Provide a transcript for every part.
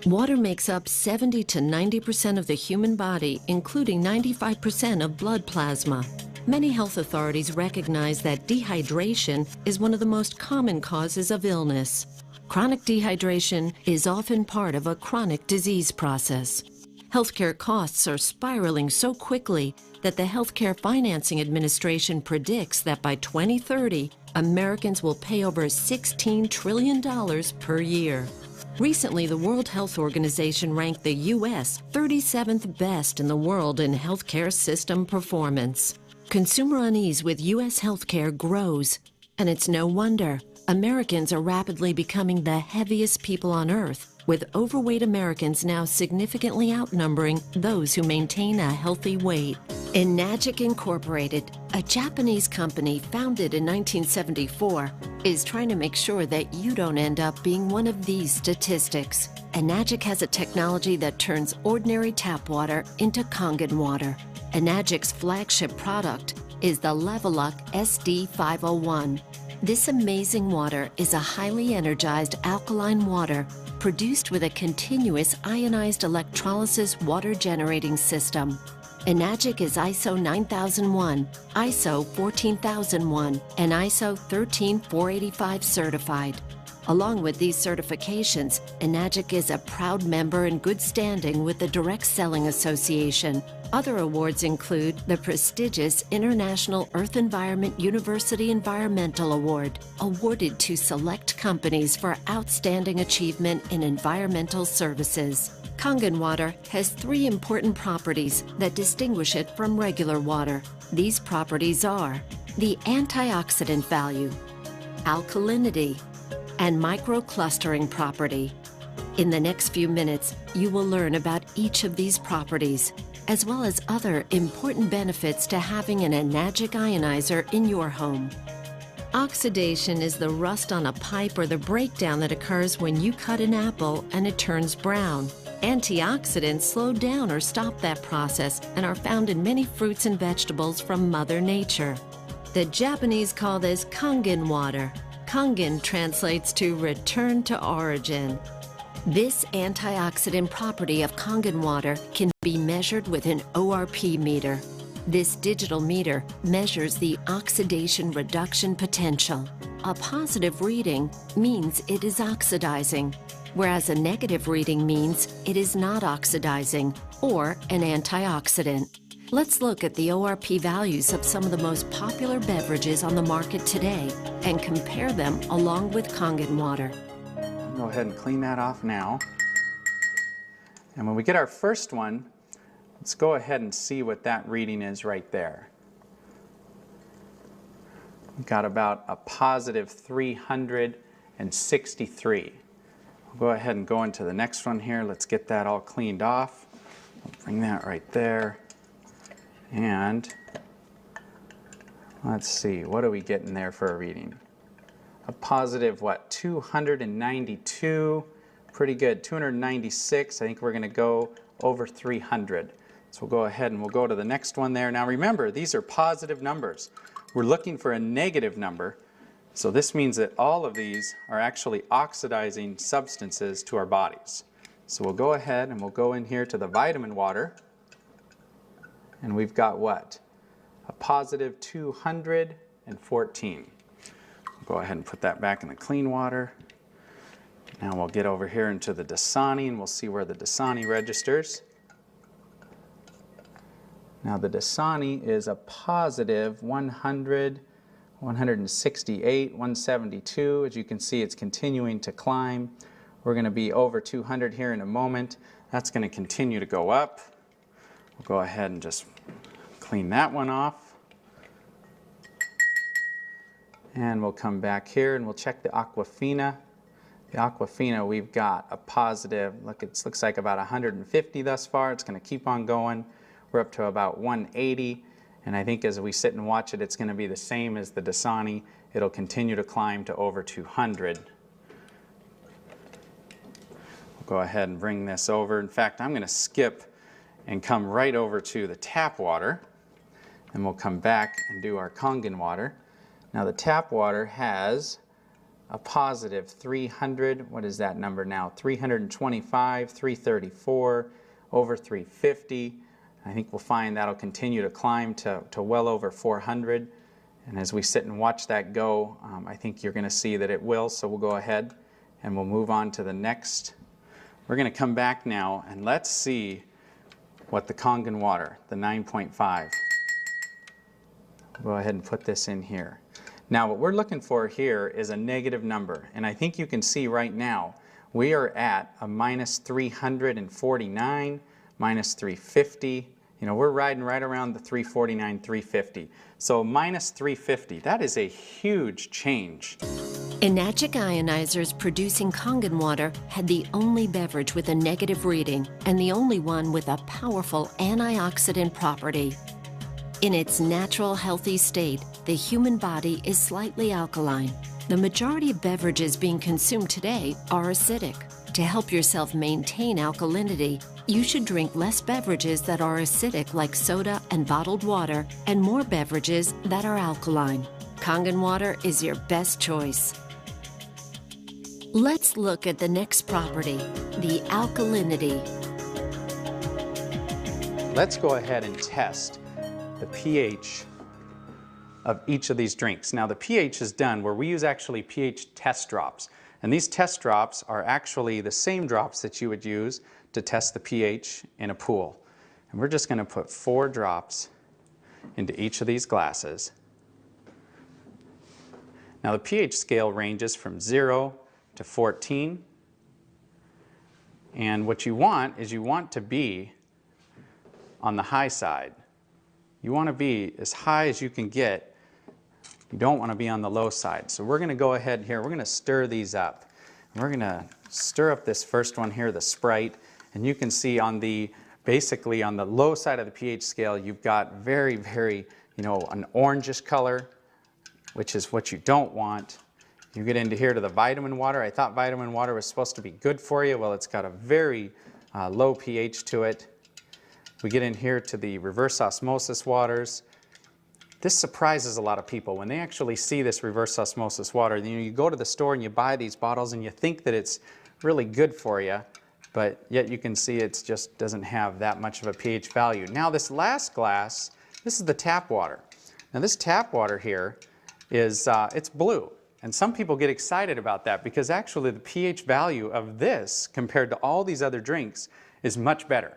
Water makes up 70 to 90% of the human body, including 95% of blood plasma. Many health authorities recognize that dehydration is one of the most common causes of illness. Chronic dehydration is often part of a chronic disease process. Healthcare costs are spiraling so quickly that the Healthcare Financing Administration predicts that by 2030, Americans will pay over $16 trillion per year. Recently, the World Health Organization ranked the U.S. 37th best in the world in healthcare system performance. Consumer unease with U.S. healthcare grows, and it's no wonder. Americans are rapidly becoming the heaviest people on earth, with overweight Americans now significantly outnumbering those who maintain a healthy weight. Enagic Incorporated, a Japanese company founded in 1974, is trying to make sure that you don't end up being one of these statistics. Enagic has a technology that turns ordinary tap water into Kangen water. Enagic's flagship product is the Leveluck SD501. This amazing water is a highly energized alkaline water produced with a continuous ionized electrolysis water generating system. Enagic is ISO 9001, ISO 14001, and ISO 13485 certified. Along with these certifications, Enagic is a proud member in good standing with the Direct Selling Association. Other awards include the prestigious International Earth Environment University Environmental Award, awarded to select companies for outstanding achievement in environmental services. Kangen water has 3 important properties that distinguish it from regular water. These properties are the antioxidant value, alkalinity, and microclustering property. In the next few minutes, you will learn about each of these properties, as well as other important benefits to having an Enagic ionizer in your home. Oxidation is the rust on a pipe or the breakdown that occurs when you cut an apple and it turns brown. Antioxidants slow down or stop that process and are found in many fruits and vegetables from Mother Nature. The Japanese call this Kangen water. Kangen translates to return to origin. This antioxidant property of Kangen water can be measured with an ORP meter. This digital meter measures the oxidation reduction potential. A positive reading means it is oxidizing, whereas a negative reading means it is not oxidizing or an antioxidant. Let's look at the ORP values of some of the most popular beverages on the market today and compare them along with Kangen water. Go ahead and clean that off now. And when we get our first one, let's go ahead and see what that reading is right there. We've got about a positive 363. We'll go ahead and go into the next one here. Let's get that all cleaned off. I'll bring that right there. And let's see, what are we getting there for a reading? A positive, what, 292? Pretty good, 296. I think we're going to go over 300. So we'll go ahead and we'll go to the next one there. Now remember, these are positive numbers. We're looking for a negative number. So this means that all of these are actually oxidizing substances to our bodies. So we'll go ahead and we'll go in here to the vitamin water. And we've got what? A positive 214. We'll go ahead and put that back in the clean water. Now we'll get over here into the Dasani and we'll see where the Dasani registers. Now the Dasani is a positive 100, 168, 172. As you can see, it's continuing to climb. We're going to be over 200 here in a moment. That's going to continue to go up. We'll go ahead and just clean that one off. And we'll come back here and we'll check the Aquafina. The Aquafina, we've got a positive, look, it looks like about 150 thus far. It's going to keep on going. We're up to about 180. And I think as we sit and watch it, it's going to be the same as the Dasani. It'll continue to climb to over 200. We'll go ahead and bring this over. In fact, I'm going to skip and come right over to the tap water, and we'll come back and do our Kangen water. Now the tap water has a positive 300, what is that number now? 325, 334, over 350. I think we'll find that'll continue to climb to well over 400. And as we sit and watch that go, I think you're going to see that it will. So we'll go ahead and we'll move on to the next. We're going to come back now and let's see what the Kangen water, the 9.5. Go ahead and put this in here. Now what we're looking for here is a negative number, and I think you can see right now we are at a minus 349, minus 350. You know, we're riding right around the 349, 350. So minus 350, that is a huge change. Enagic ionizers producing Kangen water had the only beverage with a negative reading and the only one with a powerful antioxidant property. In its natural, healthy state, the human body is slightly alkaline. The majority of beverages being consumed today are acidic. To help yourself maintain alkalinity, you should drink less beverages that are acidic like soda and bottled water, and more beverages that are alkaline. Kangen water is your best choice. Let's look at the next property, the alkalinity. Let's go ahead and test the pH of each of these drinks. Now the pH is done where we use actually pH test drops. And these test drops are actually the same drops that you would use to test the pH in a pool. And we're just going to put 4 drops into each of these glasses. Now the pH scale ranges from 0 to 14. And what you want is you want to be on the high side. You want to be as high as you can get. You don't want to be on the low side. So we're going to go ahead here. We're going to stir these up. And we're going to stir up this first one here, the Sprite. And you can see on the, basically on the low side of the pH scale, you've got very, very, you know, an orangish color, which is what you don't want. You get into here to the vitamin water. I thought vitamin water was supposed to be good for you. Well, it's got a very low pH to it. We get in here to the reverse osmosis waters. This surprises a lot of people when they actually see this reverse osmosis water. You know, you go to the store and you buy these bottles and you think that it's really good for you, but yet you can see it just doesn't have that much of a pH value. Now this last glass, this is the tap water. Now this tap water here is, it's blue. And some people get excited about that because actually the pH value of this compared to all these other drinks is much better.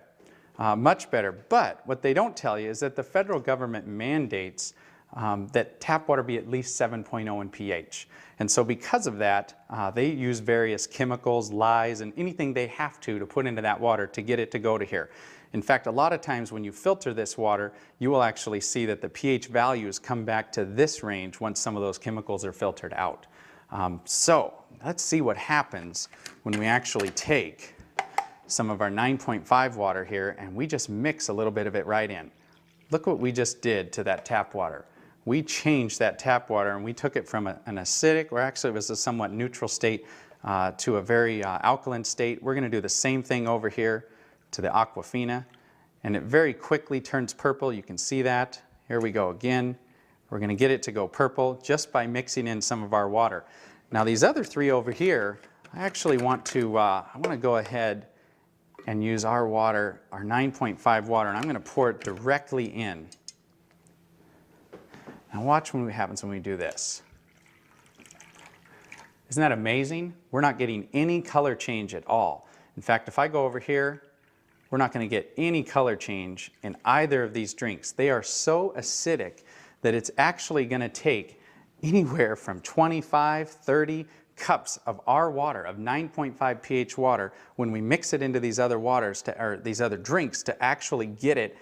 Much better. But what they don't tell you is that the federal government mandates that tap water be at least 7.0 in pH. And so because of that, they use various chemicals, lyes, and anything they have to put into that water to get it to go to here. In fact, a lot of times when you filter this water, you will actually see that the pH values come back to this range once some of those chemicals are filtered out. So let's see what happens when we actually take some of our 9.5 water here and we just mix a little bit of it right in. Look what we just did to that tap water. We changed that tap water and we took it from an acidic, or actually it was a somewhat neutral state, to a very alkaline state. We're going to do the same thing over here to the Aquafina, and it very quickly turns purple. You can see that. Here we go again. We're going to get it to go purple just by mixing in some of our water. Now these other 3 over here, I actually want to, I want to go ahead and use our water, our 9.5 water, and I'm going to pour it directly in. Now watch what happens when we do this. Isn't that amazing? We're not getting any color change at all. In fact, if I go over here, we're not going to get any color change in either of these drinks. They are so acidic that it's actually going to take anywhere from 25, 30 cups of our water, of 9.5 pH water, when we mix it into these other waters, or these other drinks, to actually get it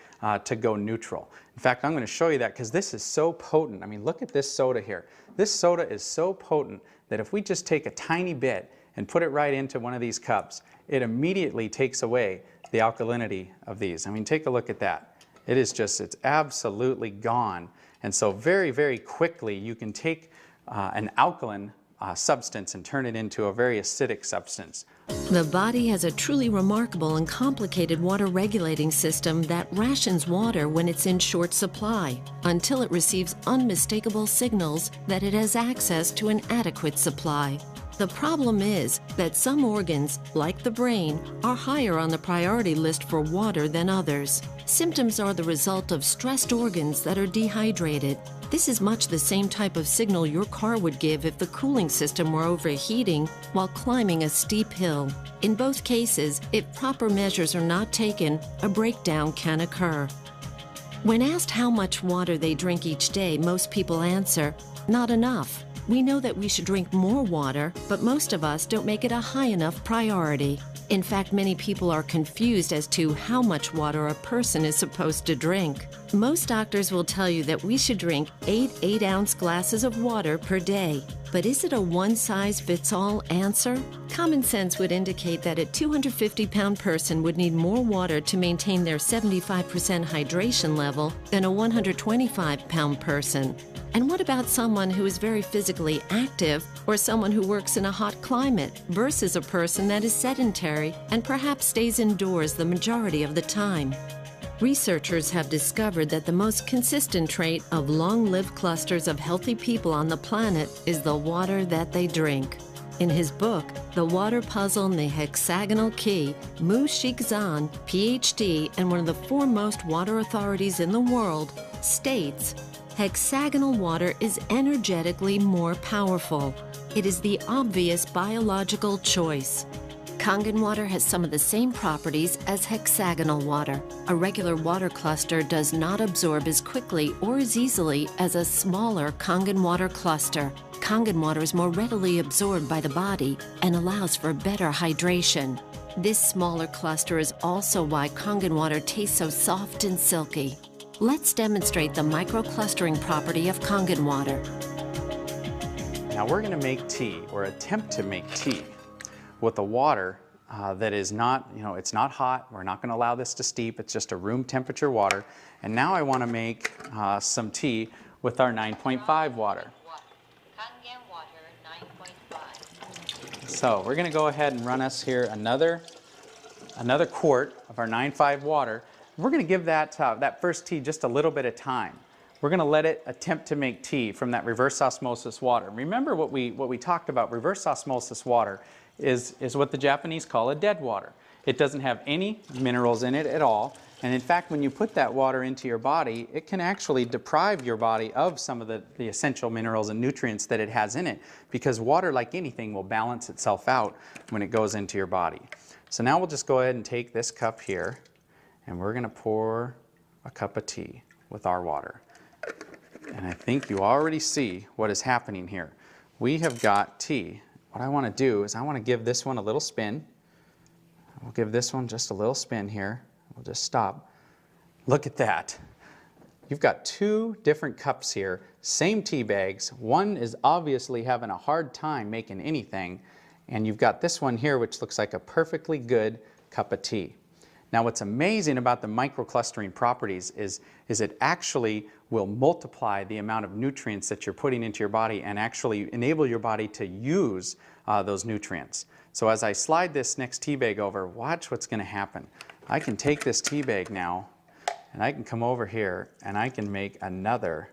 to go neutral. In fact, I'm going to show you that because this is so potent. I mean, look at this soda here. This soda is so potent that if we just take a tiny bit and put it right into one of these cups, it immediately takes away the alkalinity of these. I mean, take a look at that. It is just, it's absolutely gone. And so very, very quickly you can take an alkaline substance and turn it into a very acidic substance. The body has a truly remarkable and complicated water regulating system that rations water when it's in short supply, until it receives unmistakable signals that it has access to an adequate supply. The problem is that some organs, like the brain, are higher on the priority list for water than others. Symptoms are the result of stressed organs that are dehydrated. This is much the same type of signal your car would give if the cooling system were overheating while climbing a steep hill. In both cases, if proper measures are not taken, a breakdown can occur. When asked how much water they drink each day, most people answer, "Not enough." We know that we should drink more water, but most of us don't make it a high enough priority. In fact, many people are confused as to how much water a person is supposed to drink. Most doctors will tell you that we should drink 8 8-ounce glasses of water per day. But is it a one-size-fits-all answer? Common sense would indicate that a 250-pound person would need more water to maintain their 75% hydration level than a 125-pound person. And what about someone who is very physically active or someone who works in a hot climate versus a person that is sedentary and perhaps stays indoors the majority of the time? Researchers have discovered that the most consistent trait of long-lived clusters of healthy people on the planet is the water that they drink. In his book, The Water Puzzle and the Hexagonal Key, Mu Shikzan, PhD and one of the foremost water authorities in the world, states, hexagonal water is energetically more powerful. It is the obvious biological choice. Kangen water has some of the same properties as hexagonal water. A regular water cluster does not absorb as quickly or as easily as a smaller Kangen water cluster. Kangen water is more readily absorbed by the body and allows for better hydration. This smaller cluster is also why Kangen water tastes so soft and silky. Let's demonstrate the microclustering property of Kangen water. Now we're going to make tea, or attempt to make tea, with a water that is not, it's not hot. We're not going to allow this to steep. It's just a room temperature water. And now I want to make some tea with our 9.5 water. Kangen water 9.5. So we're going to go ahead and run us here another quart of our 9.5 water. We're going to give that first tea just a little bit of time. We're going to let it attempt to make tea from that reverse osmosis water. Remember what we talked about. Reverse osmosis water is what the Japanese call a dead water. It doesn't have any minerals in it at all. And in fact, when you put that water into your body, it can actually deprive your body of some of the essential minerals and nutrients that it has in it, because water, like anything, will balance itself out when it goes into your body. So now we'll just go ahead and take this cup here, and we're going to pour a cup of tea with our water. And I think you already see what is happening here. We have got tea. What I want to do is I want to give this one a little spin. We'll give this one just a little spin here. We'll just stop. Look at that. You've got two different cups here, same tea bags. One is obviously having a hard time making anything, and you've got this one here which looks like a perfectly good cup of tea. Now what's amazing about the microclustering properties is it actually will multiply the amount of nutrients that you're putting into your body and actually enable your body to use those nutrients. So as I slide this next tea bag over, watch what's going to happen. I can take this tea bag now and I can come over here and I can make another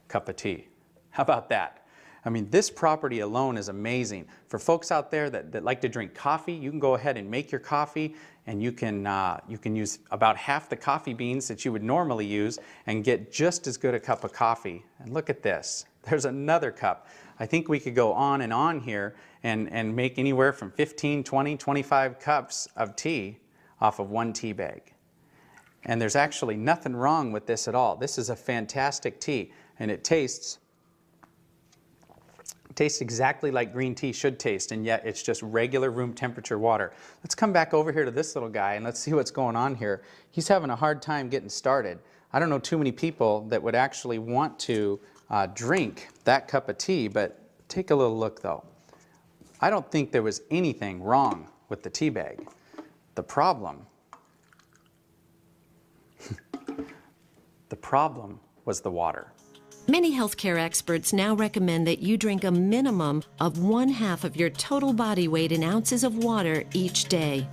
cup of tea. How about that? I mean, this property alone is amazing. For folks out there that like to drink coffee, you can go ahead and make your coffee, and you can use about half the coffee beans that you would normally use and get just as good a cup of coffee. And look at this. There's another cup. I think we could go on here and make anywhere from 15, 20, 25 cups of tea off of one tea bag. And there's actually nothing wrong with this at all. This is a fantastic tea, and it tastes exactly like green tea should taste, and yet it's just regular room temperature water. Let's come back over here to this little guy and let's see what's going on here. He's having a hard time getting started. I don't know too many people that would actually want to drink that cup of tea, but take a little look though. I don't think there was anything wrong with the tea bag. The problem was the water. Many healthcare experts now recommend that you drink a minimum of 1/2 of your total body weight in ounces of water each day.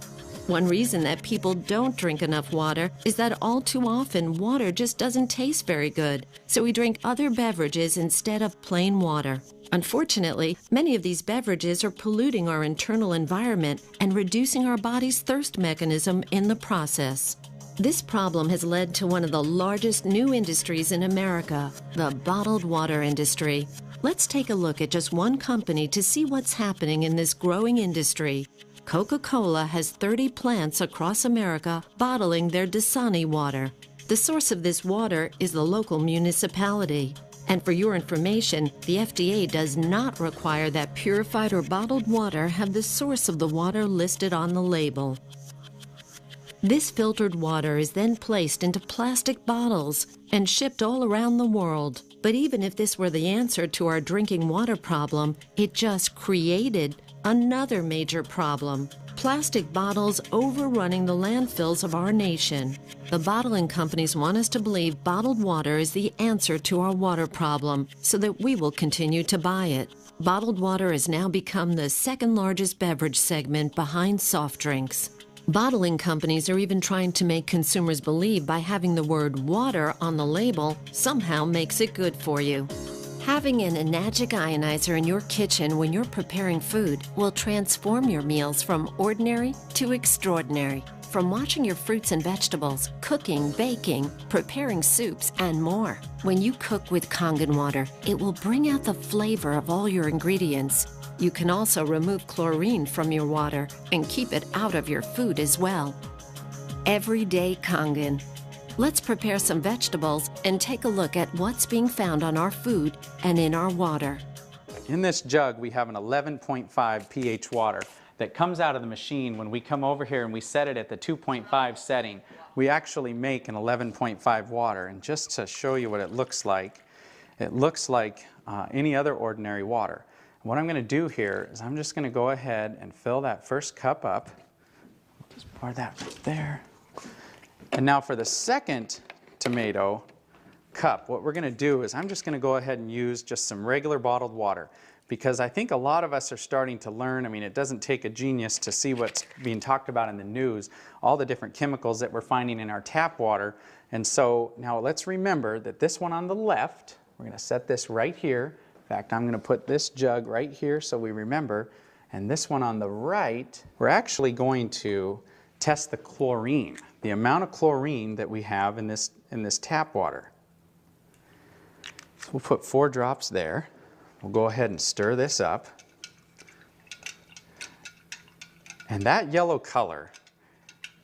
One reason that people don't drink enough water is that all too often water just doesn't taste very good, so we drink other beverages instead of plain water. Unfortunately, many of these beverages are polluting our internal environment and reducing our body's thirst mechanism in the process. This problem has led to one of the largest new industries in America, the bottled water industry. Let's take a look at just one company to see what's happening in this growing industry. Coca-Cola has 30 plants across America bottling their Dasani water. The source of this water is the local municipality. And for your information, the FDA does not require that purified or bottled water have the source of the water listed on the label. This filtered water is then placed into plastic bottles and shipped all around the world. But even if this were the answer to our drinking water problem, it just created another major problem: plastic bottles overrunning the landfills of our nation. The bottling companies want us to believe bottled water is the answer to our water problem, so that we will continue to buy it. Bottled water has now become the second largest beverage segment behind soft drinks. Bottling companies are even trying to make consumers believe by having the word water on the label somehow makes it good for you. Having an enagic ionizer in your kitchen when you're preparing food will transform your meals from ordinary to extraordinary. From washing your fruits and vegetables, cooking, baking, preparing soups, and more. When you cook with Kangen water, it will bring out the flavor of all your ingredients. You can also remove chlorine from your water and keep it out of your food as well. Everyday Kangen. Let's prepare some vegetables and take a look at what's being found on our food and in our water. In this jug, we have an 11.5 pH water that comes out of the machine. When we come over here and we set it at the 2.5 setting, we actually make an 11.5 water. And just to show you what it looks like any other ordinary water. What I'm going to do here is I'm just going to go ahead and fill that first cup up. Just pour that right there. And now for the second tomato cup, what we're going to do is I'm just going to go ahead and use just some regular bottled water, because I think a lot of us are starting to learn. I mean, it doesn't take a genius to see what's being talked about in the news, all the different chemicals that we're finding in our tap water. And so now let's remember that this one on the left, we're going to set this right here. In fact, I'm going to put this jug right here so we remember. And this one on the right, we're actually going to test the chlorine, the amount of chlorine that we have in this tap water. So we'll put 4 drops there. We'll go ahead and stir this up. And that yellow color,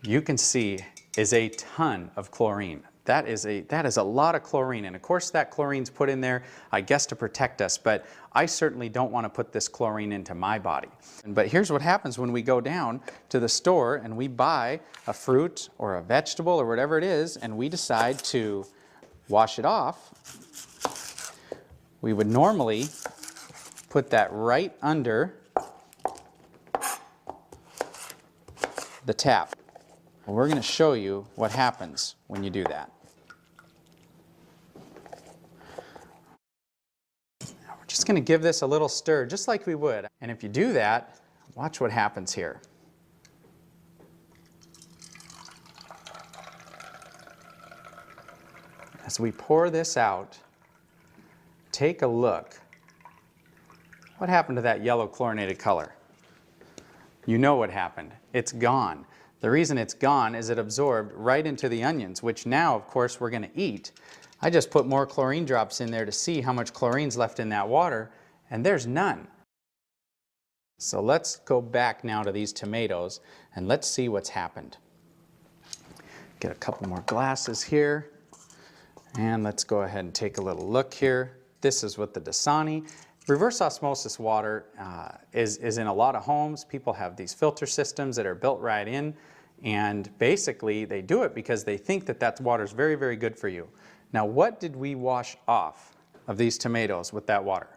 you can see, is a ton of chlorine. That is a lot of chlorine, and of course that chlorine's put in there, I guess, to protect us, but I certainly don't want to put this chlorine into my body. But here's what happens when we go down to the store and we buy a fruit or a vegetable or whatever it is, and we decide to wash it off. We would normally put that right under the tap. Well, we're going to show you what happens when you do that. Just going to give this a little stir, just like we would. And if you do that, watch what happens here. As we pour this out, take a look. What happened to that yellow chlorinated color? You know what happened. It's gone. The reason it's gone is it absorbed right into the onions, which now, of course, we're going to eat. I just put more chlorine drops in there to see how much chlorine's left in that water, and there's none. So let's go back now to these tomatoes and let's see what's happened. Get a couple more glasses here, and let's go ahead and take a little look here. This is what the Dasani. Reverse osmosis water is in a lot of homes. People have these filter systems that are built right in, and basically they do it because they think that that water is very, very good for you. Now, what did we wash off of these tomatoes with that water?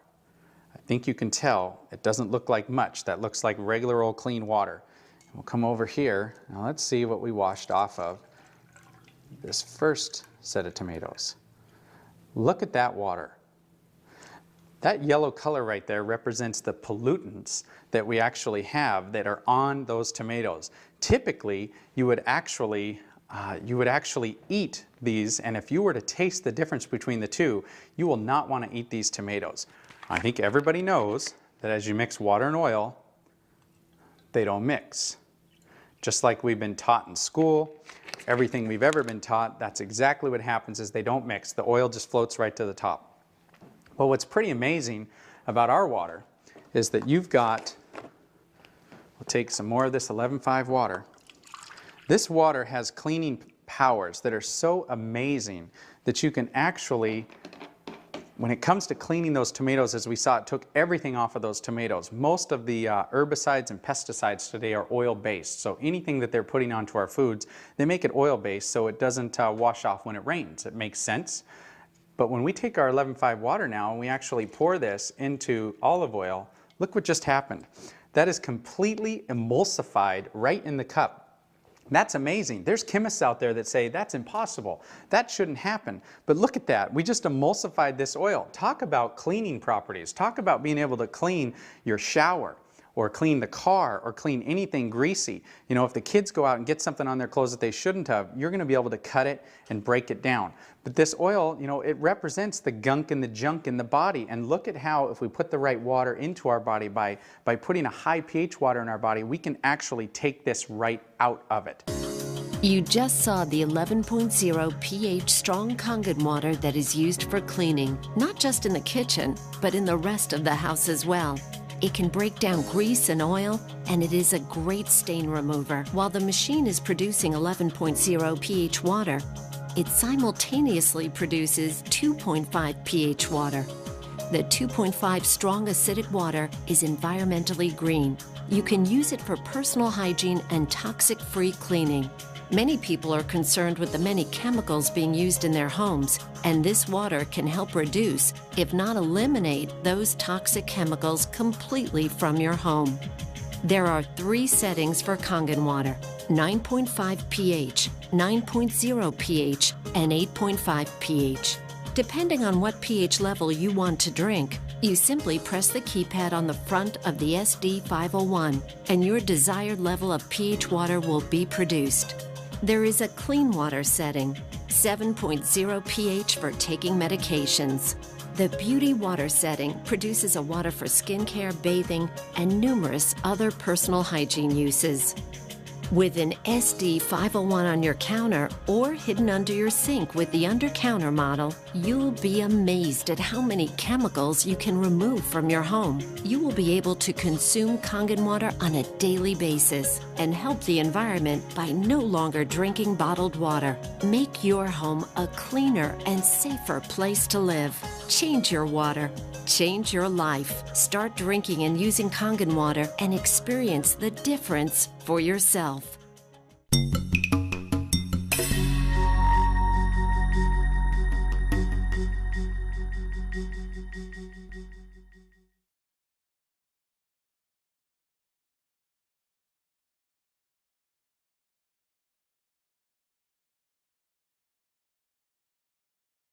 I think you can tell it doesn't look like much. That looks like regular old clean water. We'll come over here. Now let's see what we washed off of this first set of tomatoes. Look at that water. That yellow color right there represents the pollutants that we actually have that are on those tomatoes. Typically, you would actually eat these, and if you were to taste the difference between the two, you will not want to eat these tomatoes. I think everybody knows that as you mix water and oil, they don't mix. Just like we've been taught in school, everything we've ever been taught, that's exactly what happens is they don't mix. The oil just floats right to the top. Well, what's pretty amazing about our water is that you've got, we'll take some more of this 11.5 water. This water has cleaning powers that are so amazing that you can actually, when it comes to cleaning those tomatoes, as we saw, it took everything off of those tomatoes. Most of the herbicides and pesticides today are oil-based. So anything that they're putting onto our foods, they make it oil-based so it doesn't wash off when it rains. It makes sense. But when we take our 11.5 water now and we actually pour this into olive oil, look what just happened. That is completely emulsified right in the cup. That's amazing. There's chemists out there that say that's impossible. That shouldn't happen. But look at that. We just emulsified this oil. Talk about cleaning properties. Talk about being able to clean your shower, or clean the car, or clean anything greasy. You know, if the kids go out and get something on their clothes that they shouldn't have, you're going to be able to cut it and break it down. But this oil, you know, it represents the gunk and the junk in the body. And look at how, if we put the right water into our body, by putting a high pH water in our body, we can actually take this right out of it. You just saw the 11.0 pH strong Kangen water that is used for cleaning, not just in the kitchen, but in the rest of the house as well. It can break down grease and oil, and it is a great stain remover. While the machine is producing 11.0 pH water, it simultaneously produces 2.5 pH water. The 2.5 strong acidic water is environmentally green. You can use it for personal hygiene and toxic-free cleaning. Many people are concerned with the many chemicals being used in their homes, and this water can help reduce, if not eliminate, those toxic chemicals completely from your home. There are 3 settings for Kangen water: 9.5 pH, 9.0 pH, and 8.5 pH. Depending on what pH level you want to drink, you simply press the keypad on the front of the SD501, and your desired level of pH water will be produced. There is a clean water setting, 7.0 pH for taking medications. The beauty water setting produces a water for skincare, bathing, and numerous other personal hygiene uses. With an SD501 on your counter or hidden under your sink with the under-counter model, you'll be amazed at how many chemicals you can remove from your home. You will be able to consume Kangen water on a daily basis and help the environment by no longer drinking bottled water. Make your home a cleaner and safer place to live. Change your water. Change your life. Start drinking and using Kangen water and experience the difference for yourself.